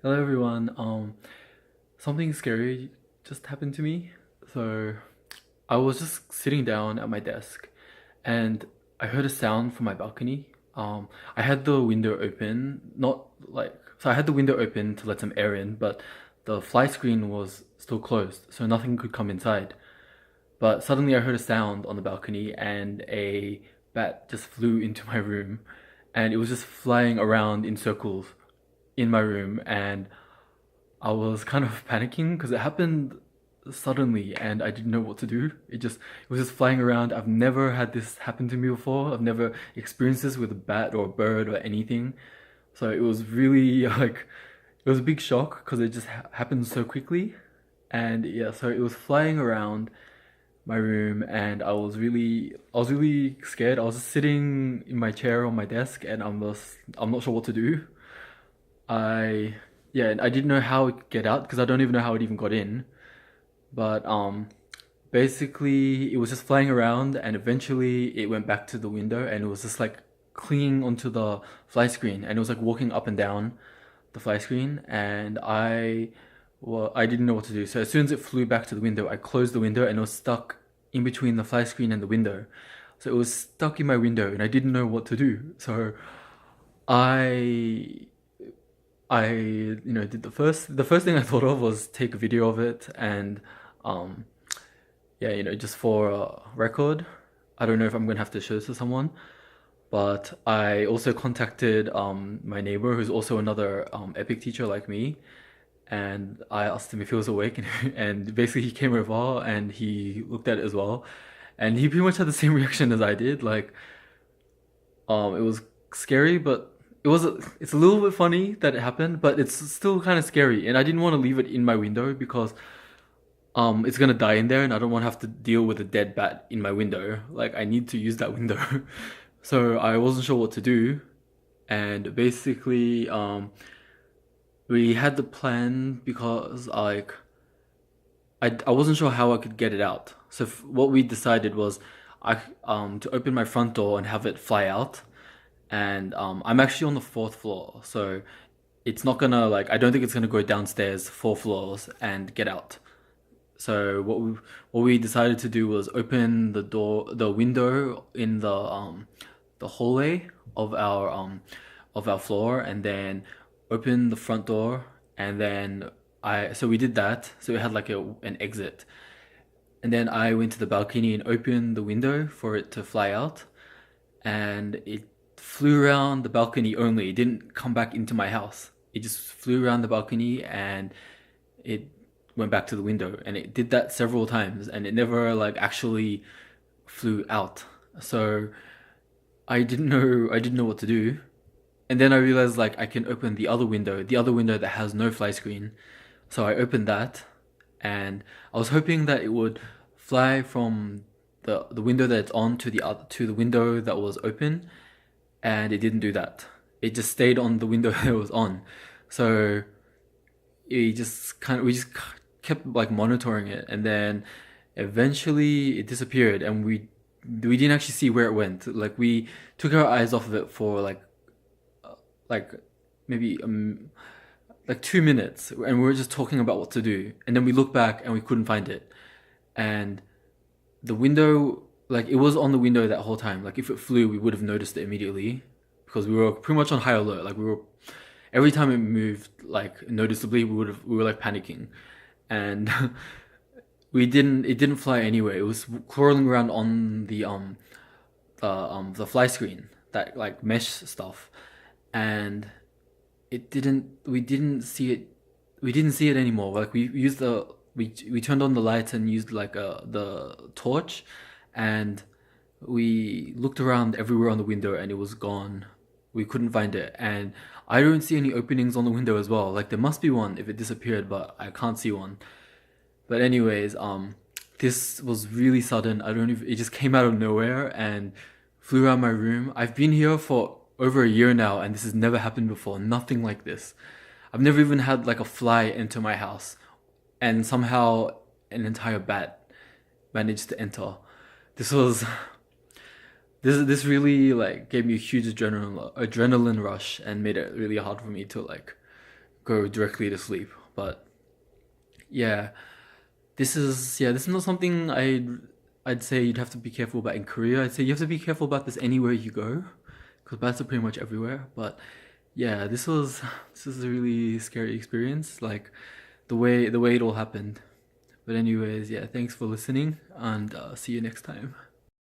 Hello everyone. Something scary just happened to me. So I was just sitting down at my desk and I heard a sound from my balcony. I had the window open, not like so I had the window open to let some air in, but the fly screen was still closed, so nothing could come inside. But suddenly I heard a sound on the balcony and a bat just flew into my room and it was just flying around in circles in my room and I was kind of panicking because it happened suddenly and I didn't know what to do. It was just flying around. I've never had this happen to me before. I've never experienced this with a bat or a bird or anything. So it was really like it was a big shock because it just happened so quickly. And yeah, so it was flying around my room and I was really scared. I was just sitting in my chair on my desk and I'm not sure what to do. I yeah, and I didn't know how it could get out because I don't even know how it even got in. But basically it was just flying around and eventually it went back to the window and it was just like clinging onto the fly screen and it was like walking up and down the fly screen and I didn't know what to do. So as soon as it flew back to the window, I closed the window and it was stuck in between the fly screen and the window. So it was stuck in my window and I didn't know what to do. So I did the first thing I thought of was take a video of it and um, yeah, just for a record. I don't know if I'm gonna have to show this to someone, but I also contacted my neighbor who's also another Epic teacher like me, and I asked him if he was awake, and basically he came over and he looked at it as well, and he pretty much had the same reaction as I did. Like it was scary, but it's a little bit funny that it happened, but it's still kind of scary. And I didn't want to leave it in my window because it's gonna die in there, and I don't want to have to deal with a dead bat in my window. Like I need to use that window, so I wasn't sure what to do. And basically, we had the plan because I wasn't sure how I could get it out. So what we decided was I to open my front door and have it fly out and I'm actually on the fourth floor, so it's not gonna like I don't think it's gonna go downstairs 4 floors and get out. So what we decided to do was open the window in the hallway of our floor, and then open the front door, and then I so we did that. So we had like an exit, and then I went to the balcony and opened the window for it to fly out, and it flew around the balcony only. It didn't come back into my house. It just flew around the balcony and it went back to the window. And it did that several times and it never like actually flew out. So I didn't know what to do. And then I realized like I can open the other window that has no fly screen. So I opened that and I was hoping that it would fly from the window that it's on to the window that was open, and it didn't do that. It just stayed on the window it was on. So we just kept like monitoring it, and then eventually it disappeared, and we didn't actually see where it went. Like we took our eyes off of it for like maybe like 2 minutes, and we were just talking about what to do, and then we looked back and we couldn't find it, and the window like it was on the window that whole time. Like if it flew, we would have noticed it immediately because we were pretty much on high alert. Like we were every time it moved like noticeably, we were like panicking, and it didn't fly anywhere. It was crawling around on the fly screen, that like mesh stuff, and we didn't see it anymore. Like we turned on the lights and used like the torch, and we looked around everywhere on the window and it was gone. We couldn't find it, and I don't see any openings on the window as well. Like there must be one if it disappeared, but I can't see one. But anyways, this was really sudden. I don't even, it just came out of nowhere and flew around my room. I've been here for over a year now and this has never happened before. Nothing like this. I've never even had like a fly enter my house and somehow an entire bat managed to enter. This was this really like gave me a huge adrenaline rush and made it really hard for me to like go directly to sleep. But yeah, this is not something I'd say you'd have to be careful about in Korea. I'd say you have to be careful about this anywhere you go, because bats are pretty much everywhere. But yeah, this is a really scary experience. Like the way it all happened. But anyways, yeah, thanks for listening, and see you next time.